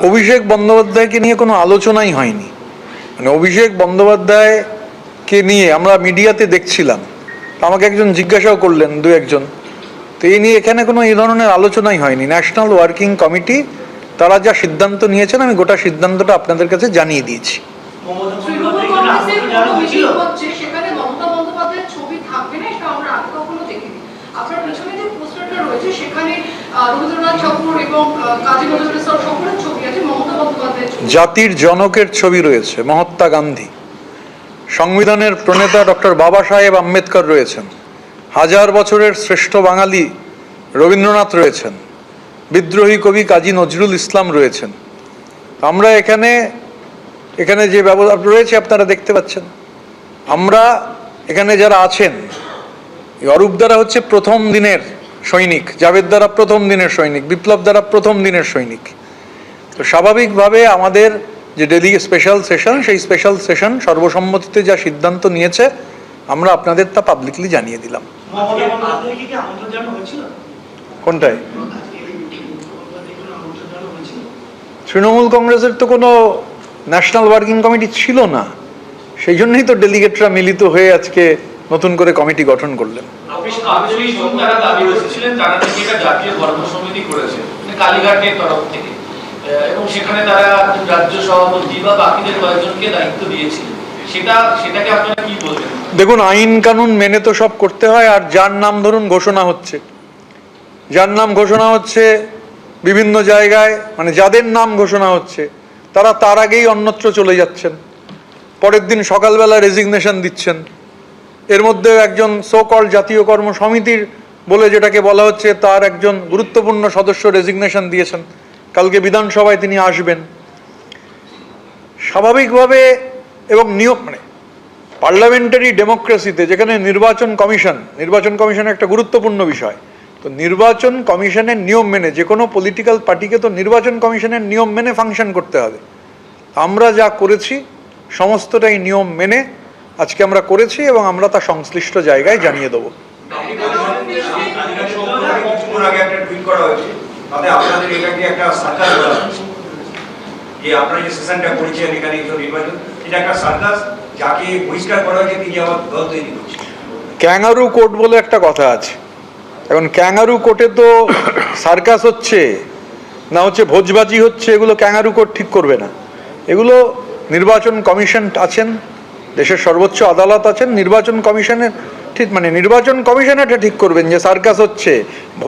অভিষেক বন্দ্যোপাধ্যায়কে নিয়ে কোনো আলোচনাই হয়নি। মানে অভিষেক বন্দ্যোপাধ্যায়কে নিয়ে আমরা মিডিয়াতে দেখছিলাম, আমাকে একজন জিজ্ঞাসাও করলেন, দু একজন, তো এই নিয়ে এখানে কোনো এই ধরনের আলোচনাই হয়নি। ন্যাশনাল ওয়ার্কিং কমিটি তারা যা সিদ্ধান্ত নিয়েছেন আমি গোটা সিদ্ধান্তটা আপনাদের কাছে জানিয়ে দিয়েছি। জাতির জনকের ছবি রয়েছে, মহাত্মা গান্ধী, সংবিধানের প্রণেতা ডক্টর বাবা সাহেব আম্বেদকর রয়েছেন, হাজার বছরের শ্রেষ্ঠ বাঙালি রবীন্দ্রনাথ রয়েছেন, বিদ্রোহী কবি কাজী নজরুল ইসলাম রয়েছেন। আমরা এখানে যে ব্যবস্থা রয়েছে আপনারা দেখতে পাচ্ছেন। আমরা এখানে যারা আছেন, অরূপ দ্বারা হচ্ছে প্রথম দিনের সৈনিক, জাভেদ দ্বারা প্রথম দিনের সৈনিক, বিপ্লব দ্বারা প্রথম দিনের সৈনিক। তো স্বাভাবিকভাবে আমাদের যে স্পেশাল সেশন, সেই স্পেশাল সেশন সর্বসম্মতিতে যা সিদ্ধান্ত নিয়েছে আমরা আপনাদের তা পাবলিকলি জানিয়ে দিলাম। কোনটায়? তৃণমূল কংগ্রেসের তো কোনো ন্যাশনাল ওয়ার্কিং কমিটি ছিল না, সেই জন্যই তো ডেলিগেটরা মিলিত হয়ে আজকে নতুন করে কমিটি গঠন করলেন। দেখুন, আইন কানুন মেনে তো সব করতে হয়। আর যার নাম ধরুন ঘোষণা হচ্ছে বিভিন্ন জায়গায়, মানে যাদের নাম ঘোষণা হচ্ছে তারা তার আগেই অন্যত্র চলে যাচ্ছেন, পরের দিন সকালবেলা রেজিগনেশন দিচ্ছেন। এর মধ্যে একজন সো কল জাতীয় কর্ম সমিতির বলে যেটাকে বলা হচ্ছে, তার একজন গুরুত্বপূর্ণ সদস্য রেজিগনেশন দিয়েছেন, কালকে বিধানসভায় তিনি আসবেন। স্বাভাবিকভাবে এবং নিয়ম, মানে পার্লামেন্টারি ডেমোক্রেসিতে যেখানে নির্বাচন কমিশন একটা গুরুত্বপূর্ণ বিষয়, তো নির্বাচন কমিশনের নিয়ম মেনে যে কোনো পলিটিক্যাল পার্টিকে তো নির্বাচন কমিশনের নিয়ম মেনে ফাংশন করতে হবে। আমরা যা করেছি সমস্তটাই নিয়ম মেনে আজকে আমরা করেছি এবং আমরা তা সংশ্লিষ্ট জায়গায় জানিয়ে দেবো। ক্যাঙ্গারু কোর্ট বলে একটা কথা আছে। এখন ক্যাঙ্গারু কোর্টে তো সার্কাস হচ্ছে না হচ্ছে ভোজবাজি হচ্ছে, এগুলো ক্যাঙ্গারু কোর্ট ঠিক করবে না। এগুলো নির্বাচন কমিশন আছেন, দেশের সর্বোচ্চ আদালত আছেন, নির্বাচন কমিশনের ঠিক, মানে নির্বাচন কমিশন এটা ঠিক করবেন যে সার্কাস হচ্ছে।